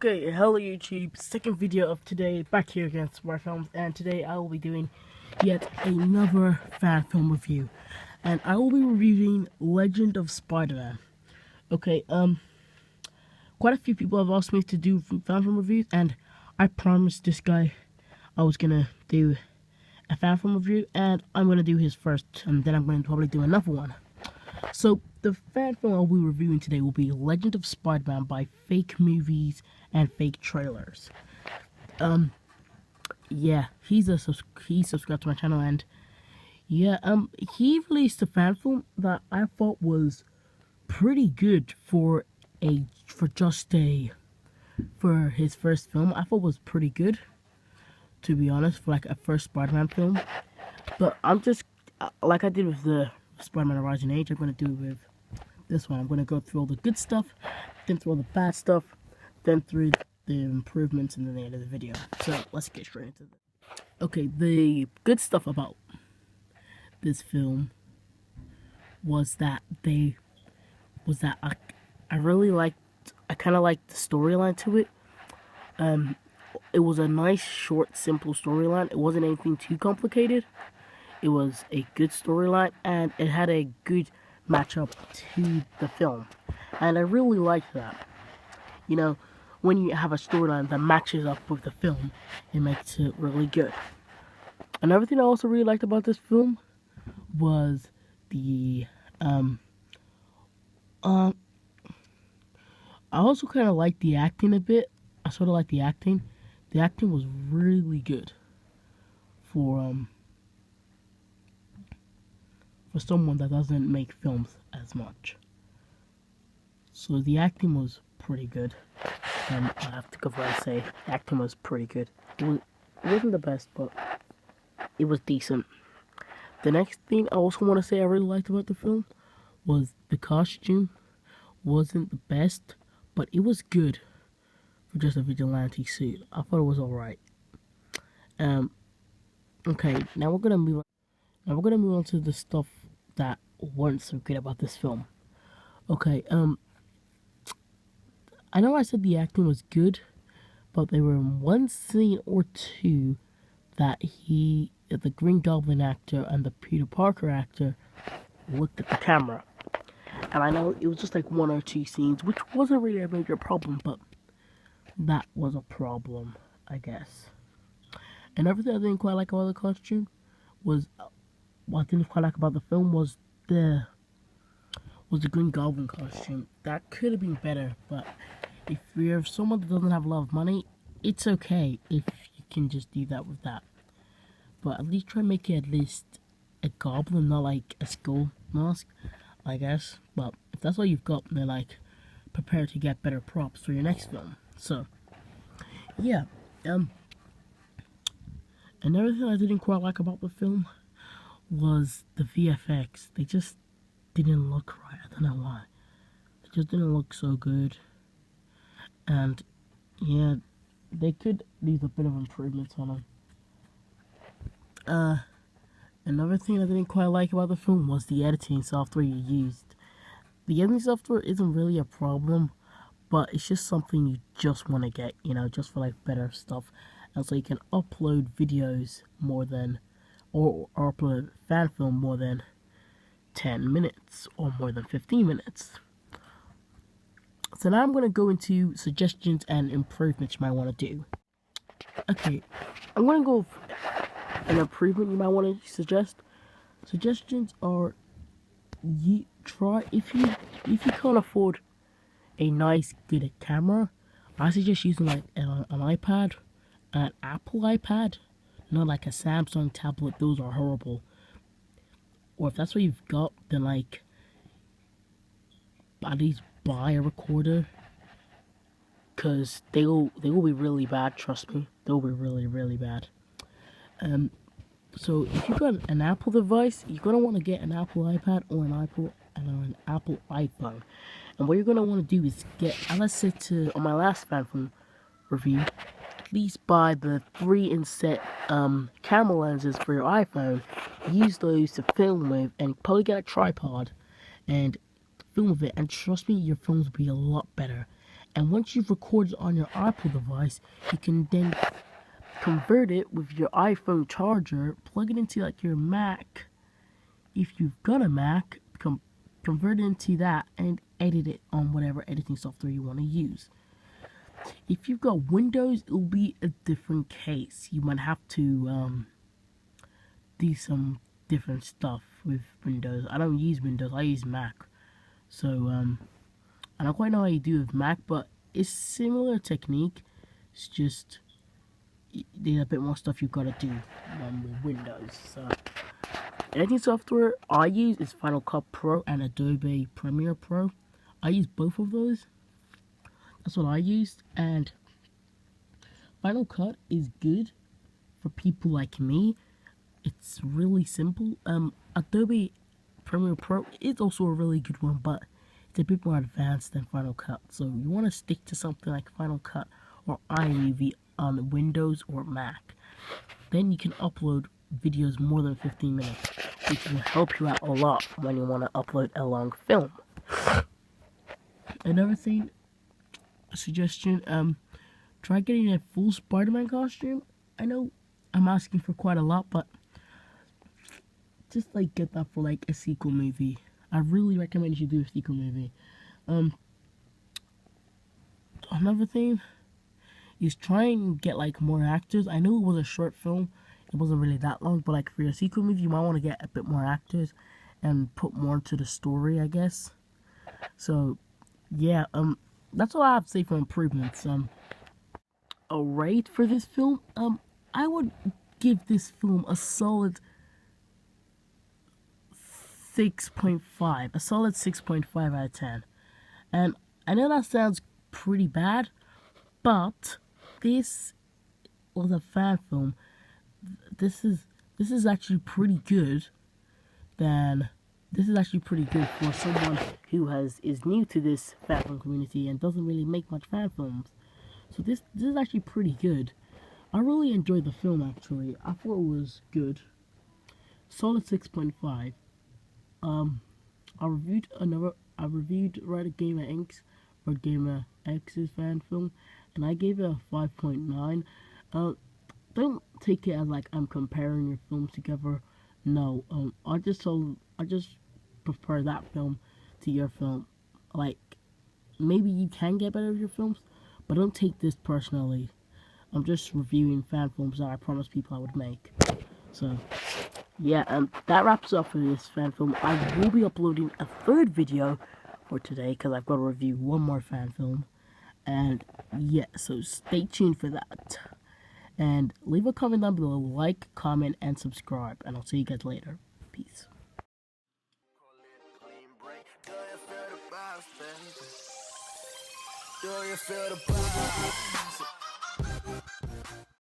Okay, hello YouTube, second video of today, back here again, Smart Films, and today I will be doing yet another fan film review, and I will be reviewing Legend of Spider-Man. Okay, quite a few people have asked me to do fan film reviews, and I promised this guy I was gonna do a fan film review, and I'm gonna do his first, and then I'm gonna probably do another one. So, the fan film I'll be reviewing today will be Legend of Spider-Man by Fake Movies and Fake Trailers. Yeah, he subscribed to my channel, and yeah, he released a fan film that I thought was pretty good for his first film. I thought it was pretty good, to be honest, for like a first Spider-Man film. But I'm just, like I did with the Spider-Man Horizon Age, I'm going to do it with this one. I'm going to go through all the good stuff, then through all the bad stuff, then through the improvements, and then the end of the video. So let's get straight into it. Okay, the good stuff about this film was that I kind of liked the storyline to it. It was a nice, short, simple storyline. It wasn't anything too complicated. It was a good storyline, and it had a good matchup to the film. And I really liked that. You know, when you have a storyline that matches up with the film, it makes it really good. Another thing I also really liked about this film was the, I also kind of liked the acting a bit. I sort of liked the acting. The acting was really good for someone that doesn't make films as much. So the acting was pretty good. I have to go for and say, the acting was pretty good. It wasn't the best, but it was decent. The next thing I also want to say I really liked about the film was the costume wasn't the best, but it was good for just a vigilante suit. I thought it was alright. Okay, now we're gonna move on. Now we're gonna move on to the stuff that weren't so good about this film. Okay, I know I said the acting was good, but there were one scene or two that the Green Goblin actor and the Peter Parker actor looked at the camera. And I know it was just like one or two scenes, which wasn't really a major problem, but that was a problem, I guess. And everything I didn't quite like about the costume was, what I didn't quite like about the film was the Green Goblin costume. That could have been better, but if you're someone that doesn't have a lot of money, it's okay if you can just do that with that. But at least try and make it at least a goblin, not like a skull mask, I guess. But if that's all you've got, then like, prepare to get better props for your next film. So, yeah, another thing I didn't quite like about the film was the VFX. They just didn't look right. I don't know why. They just didn't look so good. And yeah, they could leave a bit of improvements on them. Another thing I didn't quite like about the film was the editing software you used. The editing software isn't really a problem, but it's just something you just want to get, you know, just for like better stuff. And so you can upload videos more than, or upload fan film more than 10 minutes or more than 15 minutes. So now I'm going to go into suggestions and improvements you might want to do. Okay, I'm going to go with an improvement you might want to suggest. Suggestions are, if you can't afford a nice good camera, I suggest using like an iPad, an Apple iPad, not like a Samsung tablet. Those are horrible. Or if that's what you've got, then like at least buy a recorder, cause they will be really bad. Trust me, they'll be really bad. So if you've got an Apple device, you're gonna want to get an Apple iPad or an Apple iPhone. And what you're gonna want to do is get, as I said on my last fan film review, at least buy the 3-in-set camera lenses for your iPhone. Use those to film with, and probably get a tripod and film with it. And trust me, your films will be a lot better. And once you've recorded on your Apple device, you can then convert it with your iPhone charger, plug it into like your Mac. If you've got a Mac, convert it into that and edit it on whatever editing software you want to use. If you've got Windows, it'll be a different case. You might have to do some different stuff with Windows. I don't use Windows, I use Mac. So I don't quite know how you do with Mac, but it's similar technique. It's just there's a bit more stuff you've got to do with Windows. So editing software I use is Final Cut Pro and Adobe Premiere Pro. I use both of those. That's what I used, and Final Cut is good for people like me. It's really simple. Adobe Premiere Pro is also a really good one, but it's a bit more advanced than Final Cut. So you want to stick to something like Final Cut or iMovie on Windows or Mac. Then you can upload videos more than 15 minutes, which will help you out a lot when you want to upload a long film. Another thing, a suggestion, try getting a full Spider-Man costume. I know I'm asking for quite a lot, but just like get that for like a sequel movie. I really recommend you do a sequel movie. Another thing is try and get like more actors. I know it was a short film, it wasn't really that long, but like for your sequel movie, you might want to get a bit more actors and put more to the story, I guess. So yeah, that's all I have to say for improvements. A rate for this film, I would give this film a solid 6.5, a solid 6.5 out of 10. And I know that sounds pretty bad, but this was a fan film. This is actually pretty good. This is actually pretty good for someone who is new to this fan film community and doesn't really make much fan films. So this is actually pretty good. I really enjoyed the film actually. I thought it was good. Solid 6.5. I reviewed Red Gamer X's fan film, and I gave it a 5.9. Don't take it as like I'm comparing your films together. No, I just prefer that film to your film. Like, maybe you can get better with your films, but don't take this personally. I'm just reviewing fan films that I promised people I would make. So yeah, that wraps up for this fan film. I will be uploading a third video for today because I've got to review one more fan film. And yeah, so stay tuned for that. And leave a comment down below, like, comment, and subscribe. And I'll see you guys later. Peace. Do you feel the vibes?